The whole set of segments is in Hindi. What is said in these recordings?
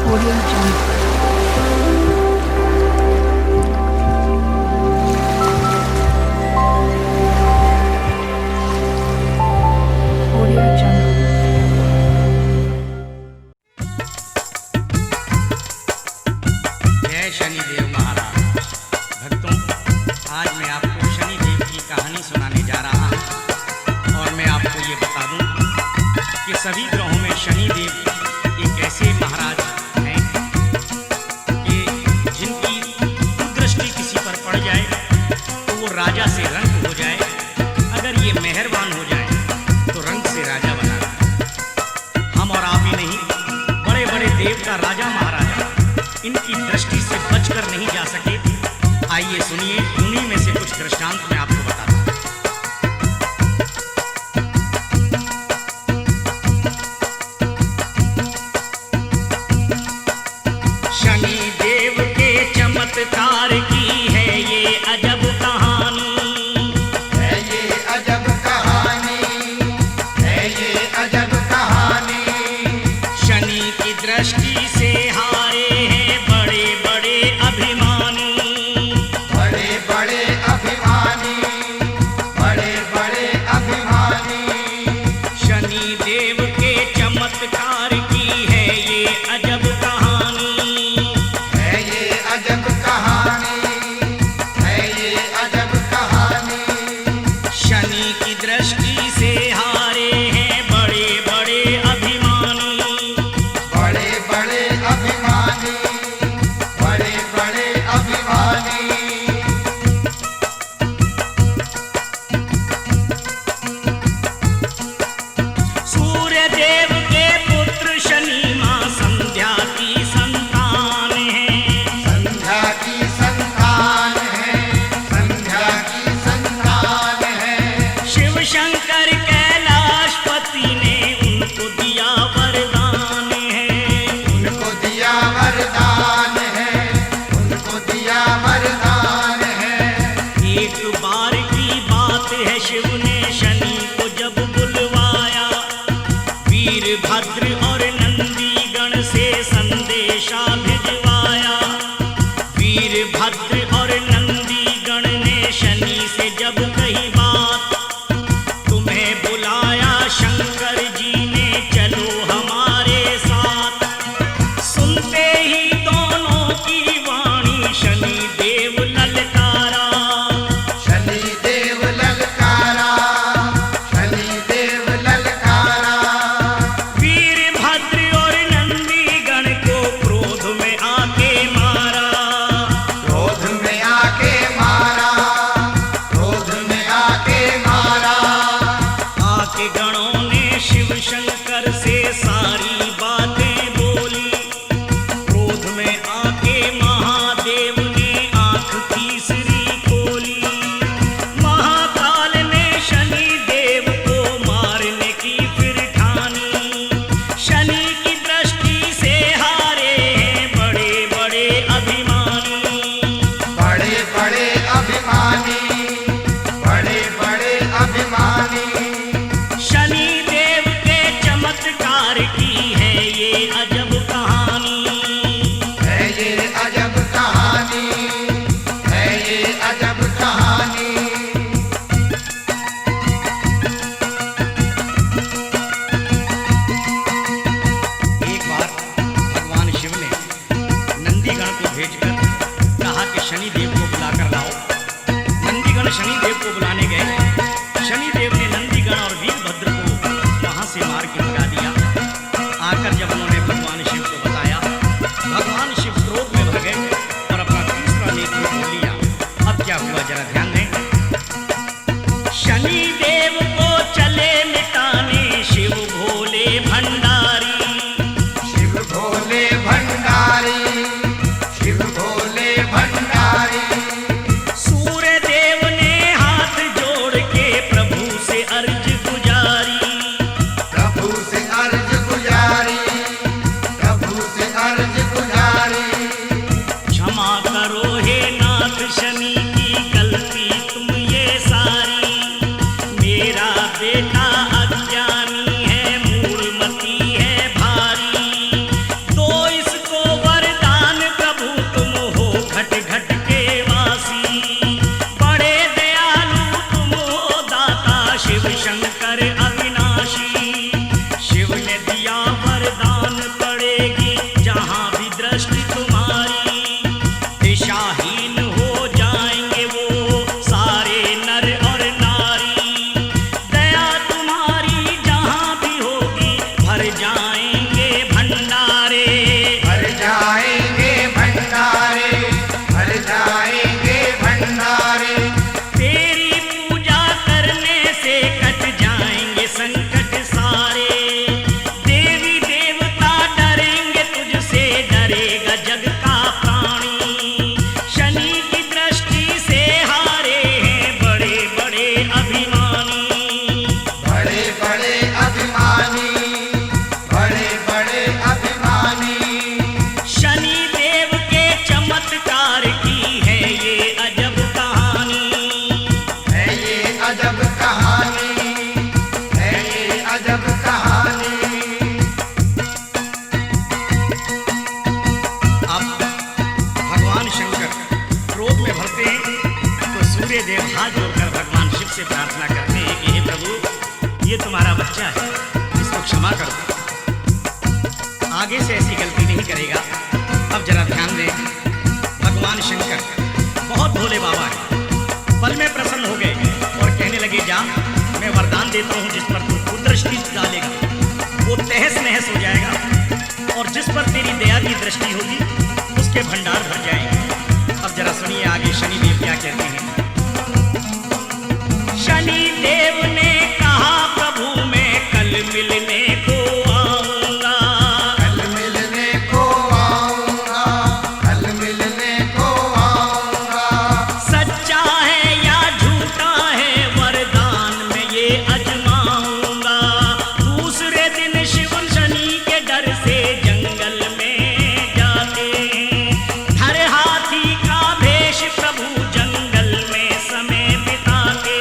Audio Jungle. Audio Jungle. जय शनिदेव महाराज। भक्तों, आज मैं आपको शनिदेव की कहानी सुनाने जा रहा हूँ और मैं आपको ये बता दूं कि सभी ग्रहों में शनिदेव एक ऐसे महाराज हैं कि जिनकी कुदृष्टि किसी पर पड़ जाए तो वो राजा से रंग हो जाए। अगर ये मेहरबान हो जाए तो रंग से राजा बना दें। हम और आप ही नहीं, बड़े बड़े देवता, राजा महाराजा इनकी दृष्टि से बचकर नहीं जा सके। आइए सुनिए, उन्हीं में से कुछ दृष्टांत मैं आपको बताता हूँ। शनि देव के चमत्कार की है ये अजब कहानी, है ये अजब कहानी, है ये अजब कहानी। शनि की दृष्टि से हारे हैं बड़े बड़े अभिमानी। बड़े बड़े अभिमानी, बड़े बड़े अभिमानी। शनि देव के चमत्कार की है ये अजब कहानी, है ये अजब कहानी, है ये अजब कहानी। शनि की दृष्टि से हारे हैं बड़े बड़े अभिमानी। बड़े बड़े अभिमानी, बड़े बड़े अभिमानी। सूर्य देव के पुत्र शनि मां संध्या की संतान है। संध्या की संतान है, संध्या की संतान है। शिव शंकर कैलाशपति ने उनको दिया वरदान है। उनको दिया वरदान है, उनको दिया वरदान है। एक बार की बात है, शिव ने शनि को जब बुलवाया, वीरभद्र और नंदी गण से संदेशा भिजवाया। वीरभद्र और नंदी गण ने शनि से जब कही बात, तुम्हें बुलाया शंकर जी ने, चलो हमारे साथ। सुनते ही दोनों की वाणी शनि देव ललकारा। शनि देव ललकारा, शनि देव ललकारा। वीरभद्र और नंदी गण को क्रोध में आके मारा। क्रोध में आके मारा, क्रोध में आके मारा। आके गणों ने शिव शंकर से सारी बातें बोली। क्रोध में आके महादेव ने आंख तीसरी खोली। महाकाल ने शनि देव को मारने की फिर ठानी। शनि की दृष्टि से हारे हैं बड़े बड़े अभिमानी। बड़े बड़े अभिमानी, बड़े बड़े अभिमानी। शनि देव के चमत्कार की है ये अजब कहानी, है ये अजब कहानी, है ये अजब कहानी। एक बार भगवान शिव ने नंदीगण को भेजकर कहा कि शनिदेव को बुलाकर लाओ। नंदीगण शनिदेव को बुलाने गए। शनिदेव ने नंदीगण और वीरभद्र को वहां से मार के भगा दिया। आकर जब उन्होंने भगवान शिव को बताया, भगवान शिव क्रोध में भर गए और अपना तीसरा नेत्र खोल लिया। अब क्या हुआ जरा ध्यान दें। शनि देव को चले मिटाने शिव भोले भंडारी। शिव भोले भंडारी, शिव भोले से प्रार्थना करते हैं कि हे प्रभु, ये तुम्हारा बच्चा है, इसको क्षमा कर दो, आगे से ऐसी गलती नहीं करेगा। अब जरा ध्यान दें, भगवान शंकर बहुत भोले बाबा हैं, पल में प्रसन्न हो गए और कहने लगे, जा, मैं वरदान देता हूँ, जिस पर तू कुदृष्टि डालेगा वो तहस नहस हो जाएगा, और जिस पर तेरी दया की दृष्टि होगी उसके भंडार भर जाएंगे। अब जरा सुनिए आगे शनिदेव क्या कहते हैं। शनिदेव ने कहा, प्रभु मैं कल मिलने को आऊंगा, कल मिलने को आऊंगा, कल मिलने को आऊंगा। सच्चा है या झूठा है वरदान में ये अजमाऊंगा। दूसरे दिन शिव शनि के डर से जंगल में जाते, हर हाथी का भेष प्रभु जंगल में समय बिताते।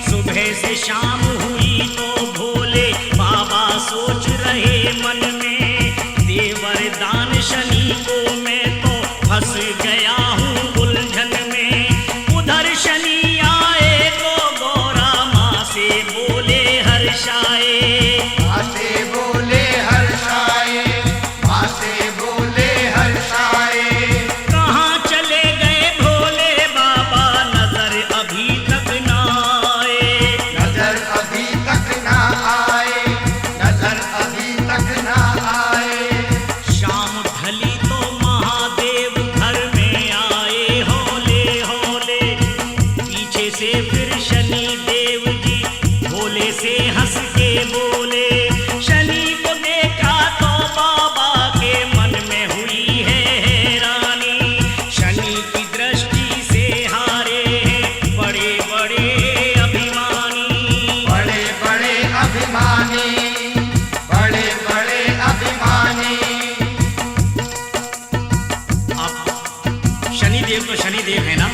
सुबह से शाम हुई तो भोले बाबा सोच रहे मन में, दे वरदान शनि को, मैं तो फंस गया हूँ उलझन में। उधर शनि आए तो गौरा माँ से बोले हर्षाए, माँ से बोले हर्षाए, माँ से बोले हर्षाए। कहाँ चले गए भोले बाबा, नजर अभी तक ना आए। नजर अभी तक ना आए, नजर अभी तक ना आए। शाम ढली तो महादेव घर में आए होले होले, पीछे से फिर शनि देव जी भोले से हंस के बोले। शनि को देखा तो बाबा के मन में हुई है हैरानी, शनि की दृष्टि से हारे हैं बड़े बड़े अभिमानी। बड़े बड़े अभिमानी, बड़े बड़े अभिमानी। अब शनिदेव तो शनिदेव है ना,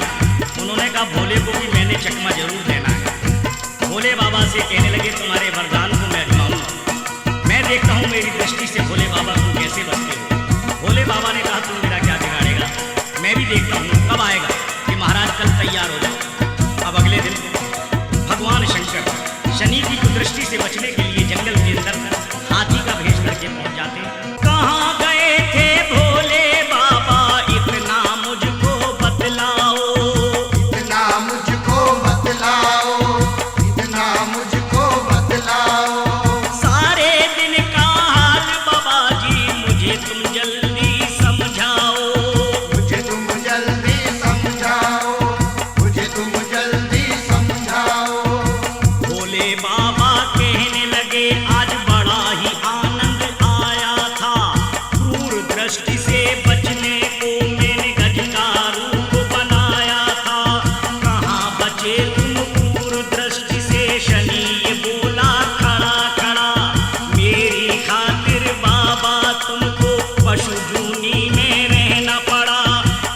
उन्होंने कहा भोले को भी मैंने चकमा जरूर देना है। भोले बाबा से कहने लगे, तुम्हारे वरदान को मैं अजमाऊंगा, मैं देखता हूँ मेरी दृष्टि से भोले बाबा तुम कैसे बचते हो। भोले बाबा ने कहा, तुम मेरा क्या बिगाड़ेगा, मैं भी देखता हूँ कब आएगा कि महाराज कल तैयार हो जाओ। अब अगले दिन भगवान शंकर शनि की कुदृष्टि से बचने के लिए जंगल के अंदर हाथी का भेष करके पहुंच जाते। कहाँ गए थे भोले बाबा, इतना मुझको बतलाओ, इतना मुझको बतलाओ, इतना मुझको बतलाओ। सारे दिन का हाल बाबा जी मुझे तुम जल्दी समझाओ। मुझे तुम जल्दी समझाओ, मुझे तुम जल्दी समझाओ। भोले बाबा कहने लगे, आज बड़ा ही आनंद आया था, क्रूर दृष्टि से बचने को मैंने गज का रूप बनाया था। कहाँ बचे तुम क्रूर दृष्टि से, शनि ये बोला खड़ा खड़ा, मेरी खातिर बाबा तुमको पशु जूनी में रहना पड़ा।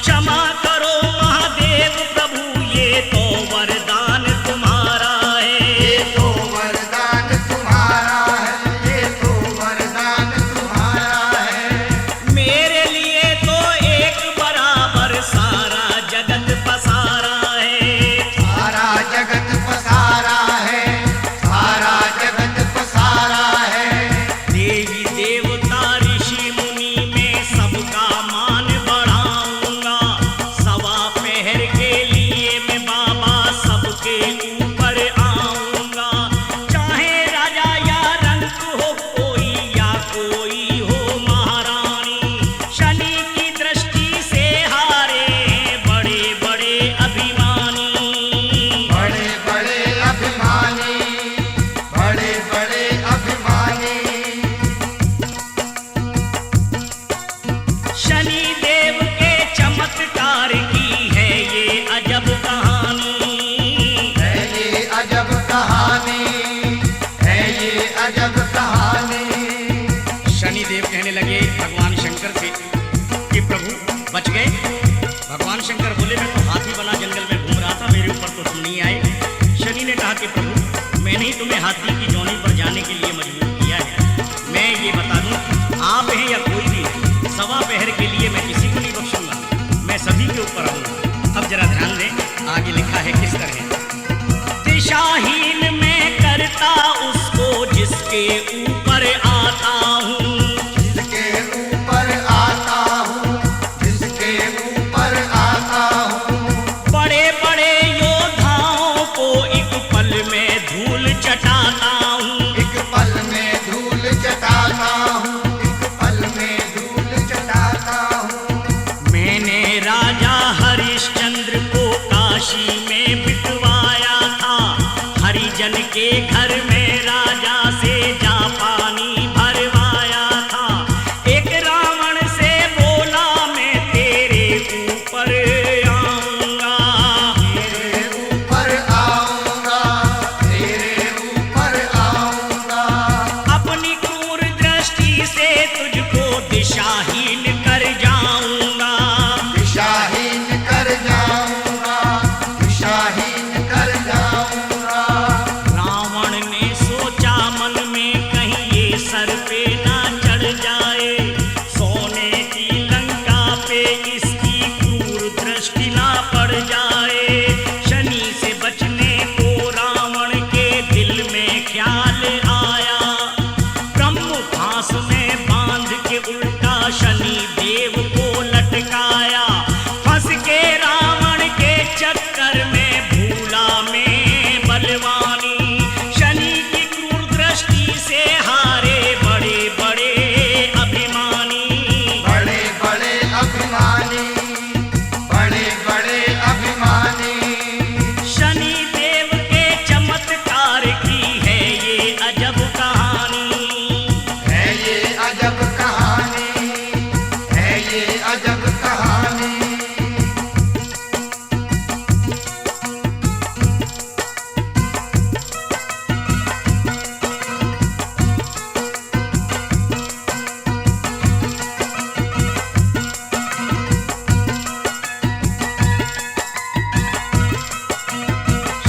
क्षमा करो महादेव प्रभु, ये तो वरदान तुम्हारा ये है। तो वरदान तुम्हारा है, ये तो वरदान तुम्हारा है। मेरे लिए तो एक बराबर सारा जगत पसारा है। सारा जगत पसारा है, सारा जगत पसारा है। देवी देवता ऋषि मुनि में सबका मान बढ़ाऊंगा, सवा पहर के लिए मैं बाबा सबके ऊपर आऊंगा। चाहे राजा या रंक हो कोई, या कोई हो महारानी, शनि की दृष्टि से हारे हैं बड़े बड़े अभिमानी। बड़े बड़े अभिमानी, बड़े बड़े अभिमानी। शनि देव के चमत्कार की है ये अजब कहानी। है ये अजब कहानी, है ये अजब कहानी। शनिदेव कहने लगे भगवान शंकर से कि प्रभु बच गए। भगवान शंकर बोले, मैं तो हाथी बना जंगल में घूम रहा था, मेरे ऊपर तो तुम नहीं आए। शनि ने कहा कि प्रभु मैंने ही तुम्हें हाथी की जौनी पर जाने के लिए मजबूर किया है। मैं ये बता दूं, आप हैं या कोई भी, सवा पहर के लिए मैं किसी को नहीं बख्शूंगा, मैं सभी के ऊपर आऊंगा। अब जरा ध्यान दें, आगे लिखा है किस तरह। काशी में बितवाया था। हरिजन के घर में राजा से जा पानी भरवाया था। एक रावण से बोला मैं तेरे ऊपर आऊंगा, तेरे ऊपर आऊंगा, तेरे ऊपर आऊंगा। अपनी क्रूर दृष्टि से तुझको दिशाहीन कर जाऊंगा, दिशाहीन कर जाऊंगा, दिशाहीन कर जाऊंगा। रावण ने सोचा मन में कहीं ये सर पे ना चढ़ जाए, सोने की लंका पे इसकी क्रूर दृष्टि ना पड़ जाए। शनि से बचने को रावण के दिल में ख्याल आया। ब्रह्म फांस में बांध के उल्टा शनि देव को लटकाया। फंस के रावण के चक्कर में भूला में बलवानी। शनि की क्रूर दृष्टि से हारे बड़े बड़े अभिमानी। बड़े बड़े अभिमानी, बड़े बड़े अभिमानी। शनि देव के चमत्कार की है ये अजब कहानी। है ये अजब कहानी, है ये अजब कहानी।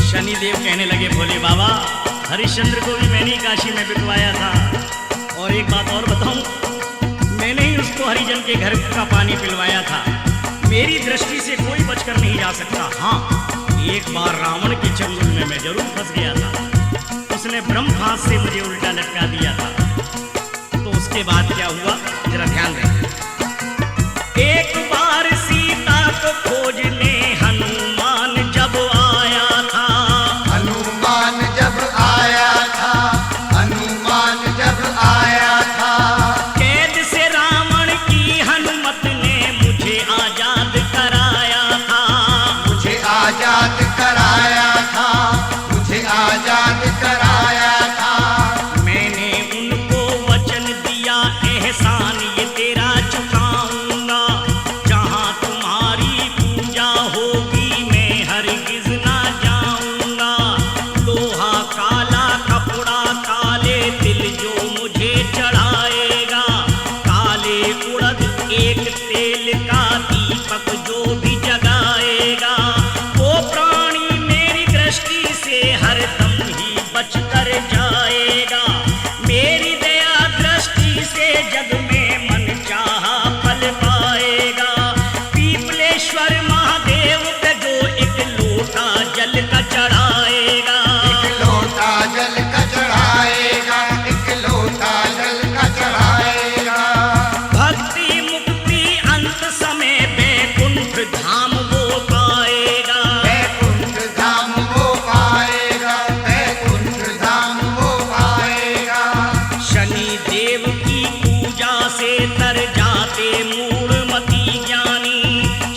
शनिदेव कहने लगे भोले बाबा, हरिश्चंद्र को भी मैंने ही काशी में बितवाया था। और एक बात और बताऊं, मैंने ही उसको हरिजन के घर का पानी पिलवाया था। मेरी दृष्टि से कोई बचकर नहीं जा सकता। हाँ, एक बार रावण के चंगुल में मैं जरूर फंस गया था। उसने ब्रह्मफांस से मुझे उल्टा लटका दिया था। तो उसके बाद क्या हुआ, जरा ध्यान दें। एक बार सीता को खोजने हनुमान जब आया था। हनुमान जब आया था, हनुमान जब आया था। कैद से रावण की हनुमत ने मुझे आजाद कराया था। मुझे आजाद कराया था, मुझे आजाद कराया था। मैंने उनको वचन दिया एहसान ये तेरा चुकाऊंगा। जहां तुम्हारी पूजा होगी मैं हरगिज ना जाऊंगा। लोहा काला कपड़ा काले तिल जो मुझे चढ़ाएगा। काले उड़द एक तेल का दीपक जो भी जगाएगा। वो प्राणी मेरी दृष्टि से हरदम ही बचकर जाएगा। मेरी दया दृष्टि से जग में मन चाहा फल पाएगा। पीपलेश्वर महादेव पे जो एक लोटा जल का चढ़ाएगा। एक लोटा जल का चढ़ाएगा, एक लोटा जल का चढ़ाएगा। भक्ति मुक्ति अंत समय बैकुंठ धाम वो पाएगा। बैकुंठ धाम वो पाएगा, बैकुंठ धाम वो पाएगा। शनि देव की पूजा से तर जाते मूढ़मति ज्ञानी।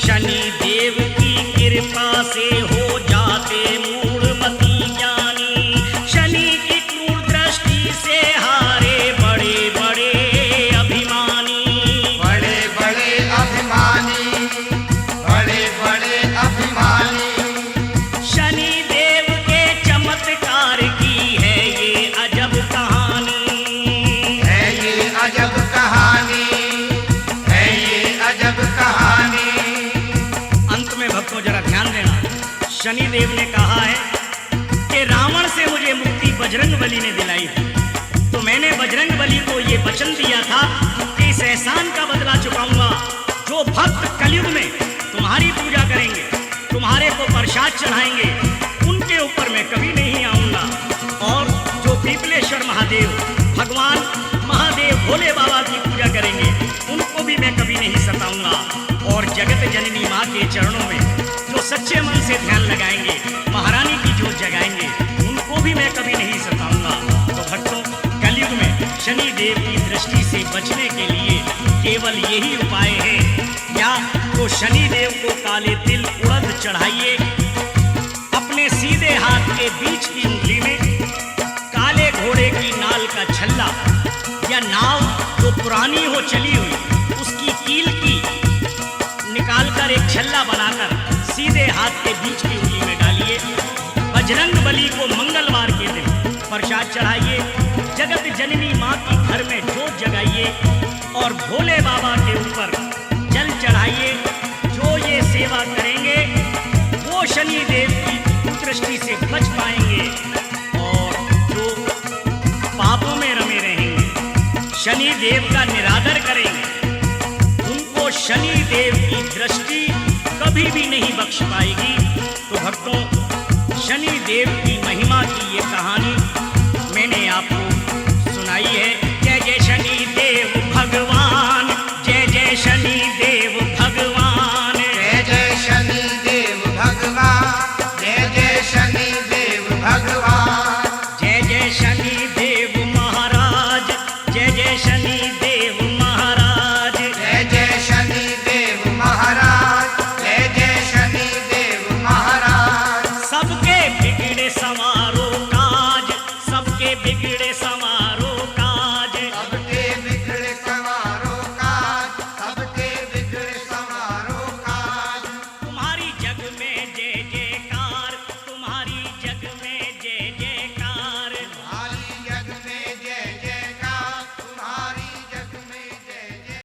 शनि देव की कृपा से हो जाते मूढ़मति ज्ञानी। शनि की क्रूर दृष्टि से हारे बड़े बड़े अभिमानी। बड़े बड़े अभिमानी, बड़े बड़े अभिमानी। शनि देव के चमत्कार की है ये अजब कहानी। है ये अजब कहानी, है ये अजब कहानी। अंत में भक्तों जरा ध्यान देना, शनि देव ने कहा है कि रावण से मुझे मुक्ति बजरंग बली ने दिलाई थी। तो मैंने बजरंग बली को ये वचन दिया था कि इस एहसान का बदला चुकाऊंगा। जो भक्त कलयुग में तुम्हारी पूजा करेंगे, तुम्हारे को प्रसाद चढ़ाएंगे, उनके ऊपर मैं कभी नहीं आऊंगा। और जो पीपलेश्वर महादेव, भगवान महादेव भोले बाबा की पूजा करेंगे, उनको भी मैं कभी नहीं सताऊंगा। और जगत जननी माँ के चरणों में जो सच्चे मन से ध्यान लगाएंगे, महारानी की जोत जगाएंगे, उनको भी मैं कभी नहीं सताऊंगा। तो भक्तों, कलयुग में शनि देव की दृष्टि से बचने के लिए केवल यही उपाय है। या तो शनि देव को काले तिल उड़द चढ़ाइए, अपने सीधे हाथ के बीच की उंगली में काले घोड़े की नाल का छल्ला या नाव जो पुरानी हो चली हुई उसकी कील की निकालकर एक छल्ला बनाकर सीधे हाथ के बीच की उंगली में डालिए। बजरंग बली को मंगलवार के दिन प्रसाद चढ़ाइए। जगत जननी माँ की घर में जोत जगाइए और भोले बाबा के ऊपर जल चढ़ाइए। जो ये सेवा करेंगे वो शनि देव की कुदृष्टि से बच पाएंगे और जो पापों में रमे रहेंगे, शनि देव का निरादर करेंगे, उनको शनि देव की दृष्टि कभी भी नहीं बख्श पाएगी। तो भक्तों, शनि देव की महिमा की ये कहानी मैंने आपको सुनाई है। जय जय शनि देव भगवान, जय जय शनि देव भगवान, जय जय शनि देव भगवान, जय जय शनि देव भगवान, जय जय शनि देव महाराज, जय जय शनि देव महाराज, जय जय शनि देव महाराज, जय जय शनि देव महाराज। सबके बिगड़े सवार